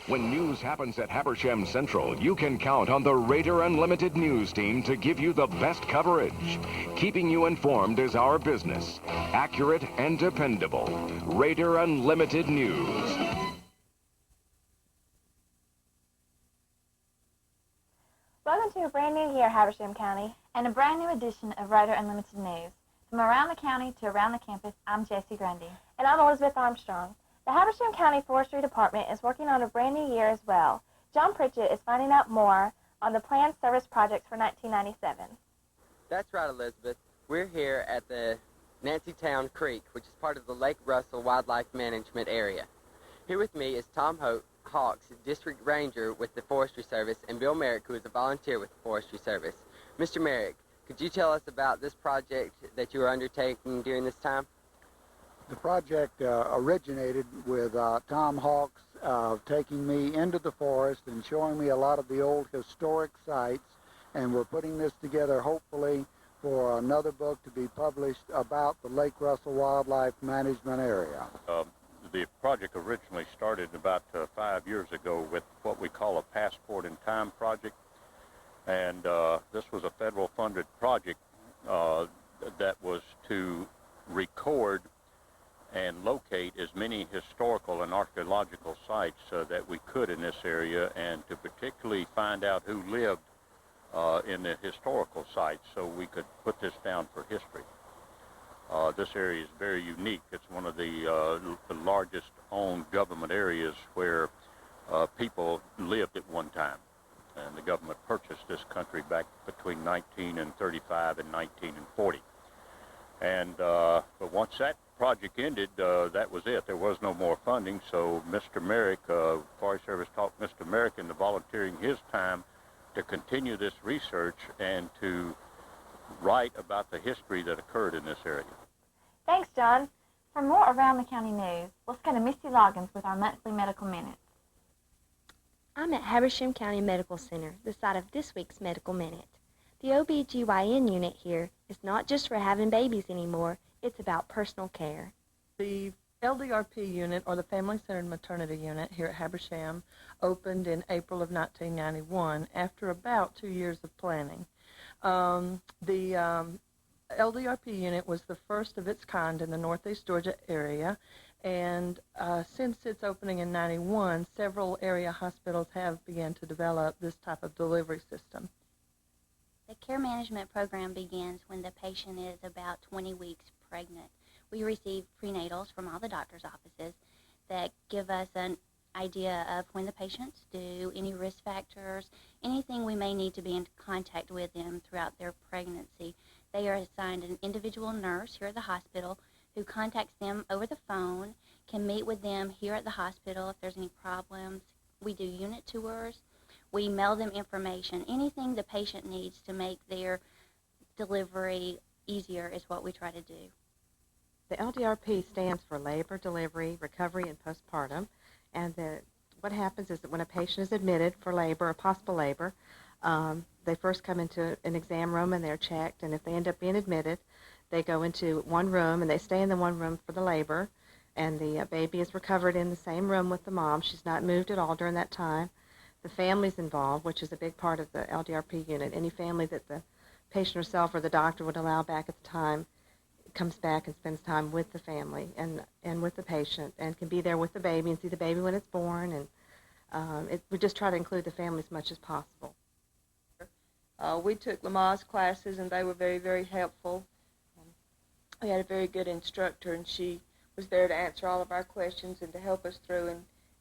When news happens at Habersham Central, you can count on the Raider Unlimited News team to give you the best coverage. Keeping you informed is our business. Accurate and dependable. Raider Unlimited News. Welcome to a brand new year, Habersham County, and a brand new edition of Raider Unlimited News. From around the county to around the campus, I'm Jessie Grundy. And I'm Elizabeth Armstrong. The Habersham County Forestry Department is working on a brand new year as well. John Pritchett is finding out more on the planned service projects for 1997. That's right, Elizabeth. We're here at the Nancytown Creek, which is part of the Lake Russell Wildlife Management Area. Here with me is Tom Hawks, District Ranger with the Forestry Service, and Bill Merrick, who is a volunteer with the Forestry Service. Mr. Merrick, could you tell us about this project that you are undertaking during this time? The project originated with Tom Hawks taking me into the forest and showing me a lot of the old historic sites, and we're putting this together hopefully for another book to be published about the Lake Russell Wildlife Management Area. The project originally started about 5 years ago with what we call a Passport in Time project, and this was a federal funded project that was to record and locate as many historical and archaeological sites that we could in this area, and to particularly find out who lived in the historical sites so we could put this down for history. This area is very unique. It's one of the largest owned government areas where people lived at one time. And the government purchased this country back between 1935 and 1940. And but once that project ended, that was it. There was no more funding, so Mr. Merrick, Forest Service talked Mr. Merrick into volunteering his time to continue this research and to write about the history that occurred in this area. Thanks, John. For more around the county news, let's go to Misty Loggins with our monthly medical minute. I'm at Habersham County Medical Center, the site of this week's Medical Minute. The OBGYN unit here is not just for having babies anymore, it's about personal care. The LDRP unit, or the Family Centered Maternity Unit here at Habersham, opened in April of 1991 after about 2 years of planning. The LDRP unit was the first of its kind in the Northeast Georgia area, and since its opening in 91, several area hospitals have begun to develop this type of delivery system. The care management program begins when the patient is about 20 weeks pregnant. We receive prenatals from all the doctor's offices that give us an idea of when the patient's due, any risk factors, anything we may need to be in contact with them throughout their pregnancy. They are assigned an individual nurse here at the hospital who contacts them over the phone, can meet with them here at the hospital if there's any problems. We do unit tours. We mail them information. Anything the patient needs to make their delivery easier is what we try to do. The LDRP stands for labor, delivery, recovery, and postpartum. And what happens is that when a patient is admitted for labor or possible labor, they first come into an exam room and they're checked. And if they end up being admitted, they go into one room and they stay in the one room for the labor. And the baby is recovered in the same room with the mom. She's not moved at all during that time. The family's involved, which is a big part of the LDRP unit. Any family that the patient herself or the doctor would allow back at the time comes back and spends time with the family and with the patient, and can be there with the baby and see the baby when it's born. And we just try to include the family as much as possible. We took Lamaze classes, and they were very, very helpful. We had a very good instructor, and she was there to answer all of our questions and to help us through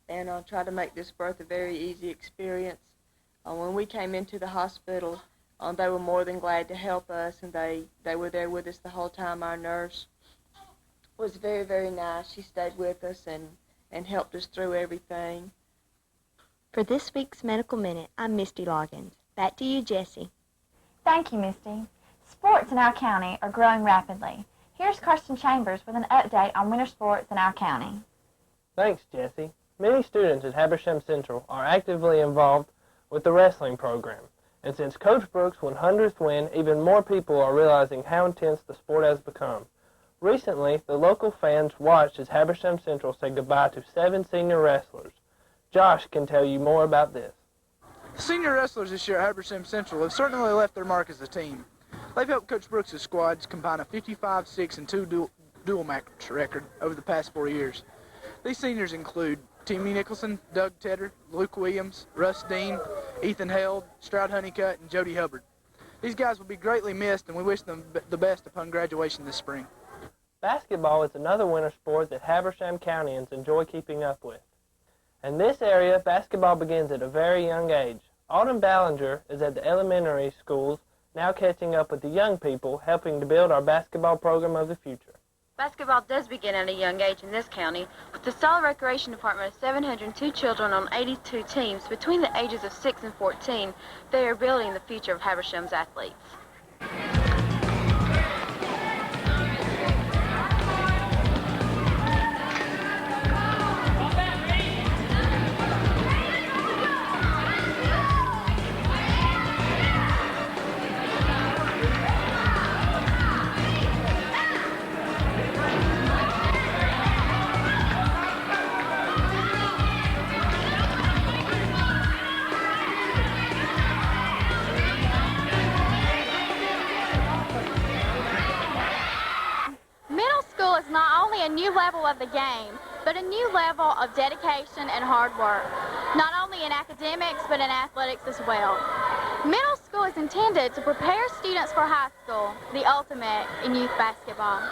and try to make this birth a very easy experience. When we came into the hospital, they were more than glad to help us, and they were there with us the whole time. Our nurse was very, very nice. She stayed with us and helped us through everything. For this week's Medical Minute, I'm Misty Loggins. Back to you, Jessie. Thank you, Misty. Sports in our county are growing rapidly. Here's Karsten Chambers with an update on winter sports in our county. Thanks, Jessie. Many students at Habersham Central are actively involved with the wrestling program. And since Coach Brooks' 100th win, even more people are realizing how intense the sport has become. Recently, the local fans watched as Habersham Central said goodbye to 7 senior wrestlers. Josh can tell you more about this. Senior wrestlers this year at Habersham Central have certainly left their mark as a team. They've helped Coach Brooks' squads combine a 55-6 and 2 dual match record over the past 4 years. These seniors include Timmy Nicholson, Doug Tedder, Luke Williams, Russ Dean, Ethan Held, Stroud Honeycutt, and Jody Hubbard. These guys will be greatly missed, and we wish them the best upon graduation this spring. Basketball is another winter sport that Habersham Countyans enjoy keeping up with. In this area, basketball begins at a very young age. Alden Ballinger is at the elementary schools, now catching up with the young people, helping to build our basketball program of the future. Basketball does begin at a young age in this county, with the solid recreation department of 702 children on 82 teams between the ages of 6 and 14. They are building the future of Habersham's athletes. A new level of the game, but a new level of dedication and hard work, not only in academics but in athletics as well. Middle school is intended to prepare students for high school, the ultimate in youth basketball.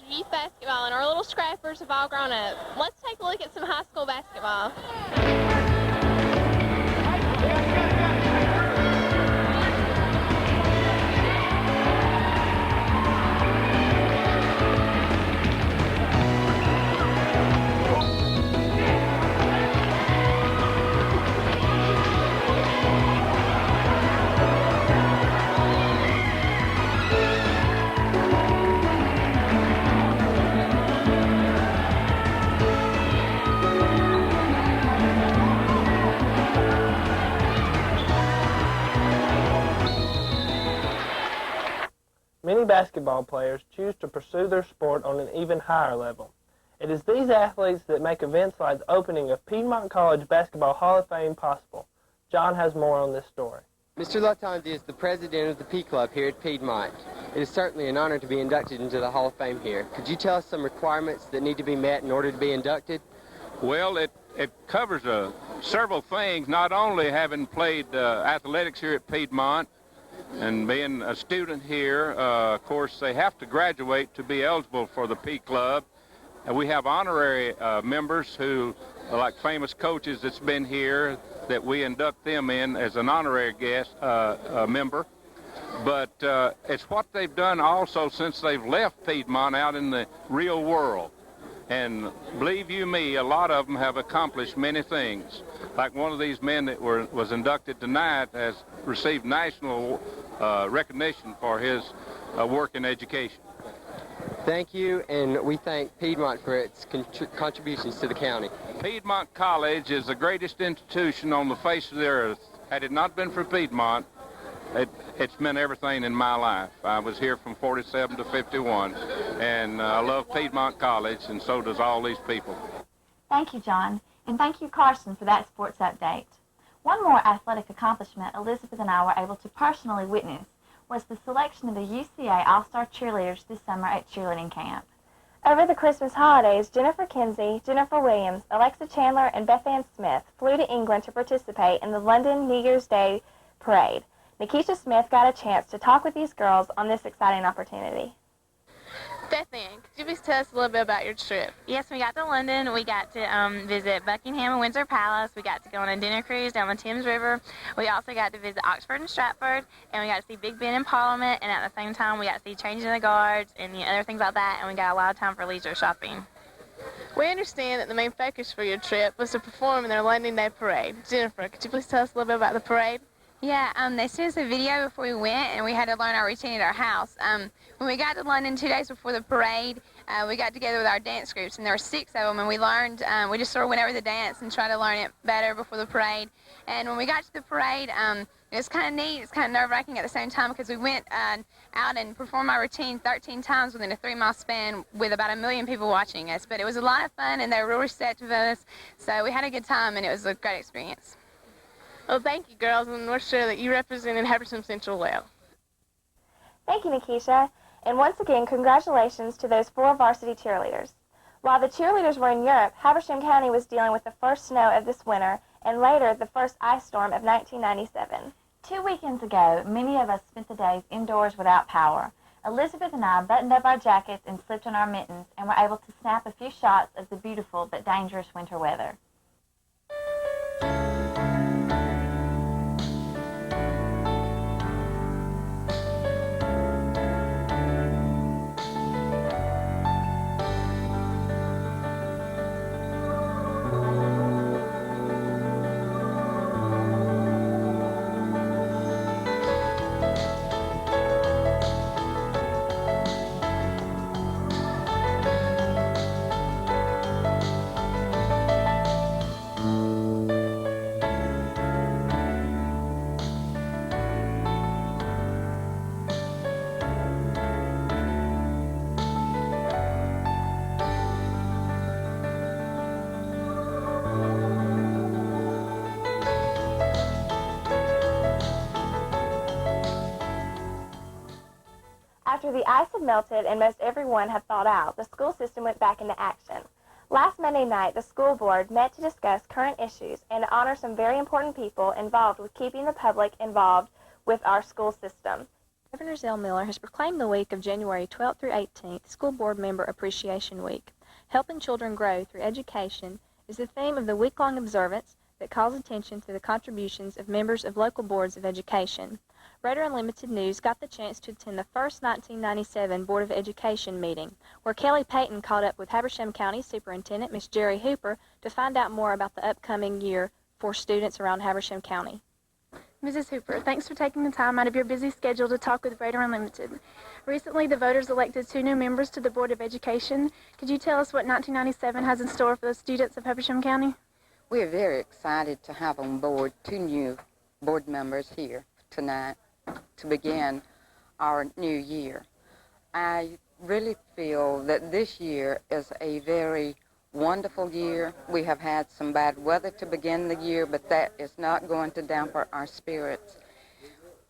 Youth basketball, and our little scrappers have all grown up. Let's take a look at some high school basketball. Many basketball players choose to pursue their sport on an even higher level. It is these athletes that make events like the opening of Piedmont College Basketball Hall of Fame possible. John has more on this story. Mr. Latanzi is the president of the P Club here at Piedmont. It is certainly an honor to be inducted into the Hall of Fame here. Could you tell us some requirements that need to be met in order to be inducted? Well, it covers several things, not only having played athletics here at Piedmont and being a student here. Of course, they have to graduate to be eligible for the P Club. And we have honorary members who are like famous coaches that's been here that we induct them in as an honorary guest member. But it's what they've done also since they've left Piedmont out in the real world. And believe you me, a lot of them have accomplished many things. Like one of these men that was inducted tonight has received national recognition for his work in education. Thank you, and we thank Piedmont for its contributions to the county. Piedmont College is the greatest institution on the face of the earth. Had it not been for Piedmont, it's meant everything in my life. I was here from 47 to 51, and I love Piedmont College, and so does all these people. Thank you, John, and thank you, Carson, for that sports update. One more athletic accomplishment Elizabeth and I were able to personally witness was the selection of the UCA All-Star cheerleaders this summer at cheerleading camp. Over the Christmas holidays, Jennifer Kinsey, Jennifer Williams, Alexa Chandler, and Beth Ann Smith flew to England to participate in the London New Year's Day parade. Nikisha Smith got a chance to talk with these girls on this exciting opportunity. Beth Ann, could you please tell us a little bit about your trip? Yes, we got to London. We got to visit Buckingham and Windsor Palace. We got to go on a dinner cruise down the Thames River. We also got to visit Oxford and Stratford, and we got to see Big Ben in Parliament, and at the same time we got to see changing of the guards and other things like that, and we got a lot of time for leisure shopping. We understand that the main focus for your trip was to perform in their London Day parade. Jennifer, could you please tell us a little bit about the parade? Yeah, they sent us a video before we went, and we had to learn our routine at our house. When we got to London 2 days before the parade, we got together with our dance groups, and there were 6 of them, and we learned, we just sort of went over the dance and tried to learn it better before the parade. And when we got to the parade, it was kind of neat, it's kind of nerve-wracking at the same time, because we went out and performed our routine 13 times within a 3-mile span with about 1 million people watching us. But it was a lot of fun, and they were real receptive of us, so we had a good time, and it was a great experience. Well, thank you, girls, and we're sure that you represented Habersham Central well. Thank you, Nikisha. And once again, congratulations to those 4 varsity cheerleaders. While the cheerleaders were in Europe, Habersham County was dealing with the first snow of this winter and later the first ice storm of 1997. 2 weekends ago, many of us spent the days indoors without power. Elizabeth and I buttoned up our jackets and slipped on our mittens and were able to snap a few shots of the beautiful but dangerous winter weather. After the ice had melted and most everyone had thawed out, the school system went back into action. Last Monday night, the school board met to discuss current issues and to honor some very important people involved with keeping the public involved with our school system. Governor Zell Miller has proclaimed the week of January 12th through 18th School Board Member Appreciation Week. Helping children grow through education is the theme of the week-long observance that calls attention to the contributions of members of local boards of education. Raider Unlimited News got the chance to attend the first 1997 Board of Education meeting, where Kelly Payton caught up with Habersham County Superintendent Miss Jerry Hooper to find out more about the upcoming year for students around Habersham County. Mrs. Hooper, thanks for taking the time out of your busy schedule to talk with Raider Unlimited. Recently, the voters elected 2 new members to the Board of Education. Could you tell us what 1997 has in store for the students of Habersham County? We are very excited to have on board 2 new board members here tonight to begin our new year. I really feel that this year is a very wonderful year. We have had some bad weather to begin the year, but that is not going to dampen our spirits.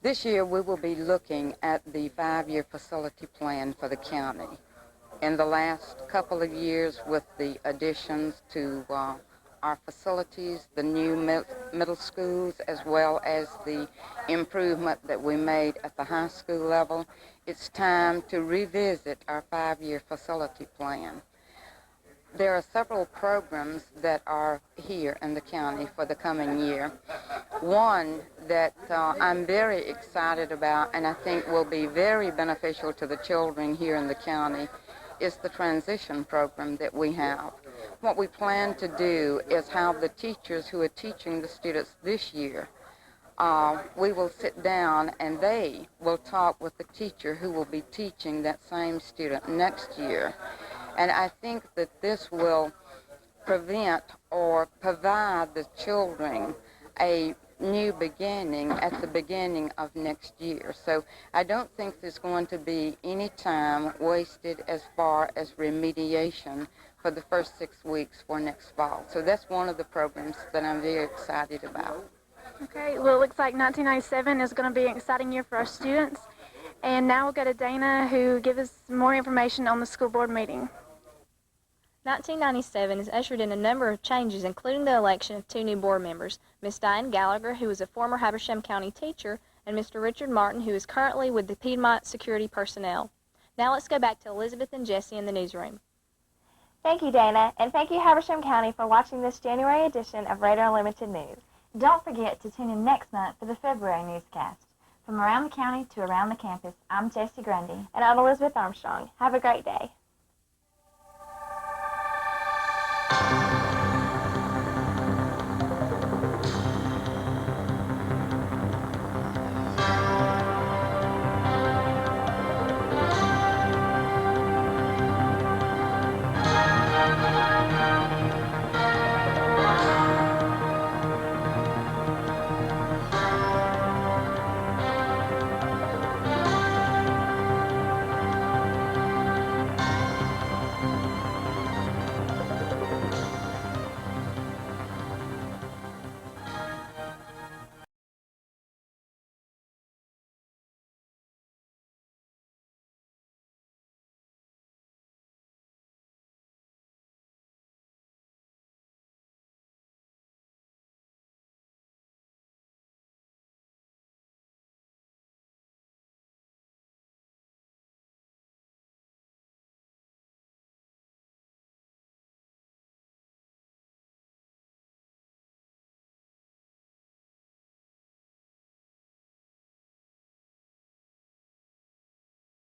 This year we will be looking at the 5-year facility plan for the county. In the last couple of years, with the additions to our facilities, the new middle schools, as well as the improvement that we made at the high school level, it's time to revisit our 5-year facility plan. There are several programs that are here in the county for the coming year. One that I'm very excited about and I think will be very beneficial to the children here in the county is the transition program that we have. What we plan to do is have the teachers who are teaching the students this year, we will sit down and they will talk with the teacher who will be teaching that same student next year. And I think that this will prevent or provide the children a new beginning at the beginning of next year. So I don't think there's going to be any time wasted as far as remediation for the first 6 weeks for next fall. So that's one of the programs that I'm very excited about. Okay, well, it looks like 1997 is going to be an exciting year for our students. And now we'll go to Dana, who will give us more information on the school board meeting. 1997 has ushered in a number of changes, including the election of 2 new board members, Miss Diane Gallagher, who is a former Habersham County teacher, and Mr. Richard Martin, who is currently with the Piedmont Security Personnel. Now let's go back to Elizabeth and Jessie in the newsroom. Thank you, Dana, and thank you, Habersham County, for watching this January edition of Raider Unlimited News. Don't forget to tune in next month for the February newscast. From around the county to around the campus, I'm Jessie Grundy. And I'm Elizabeth Armstrong. Have a great day.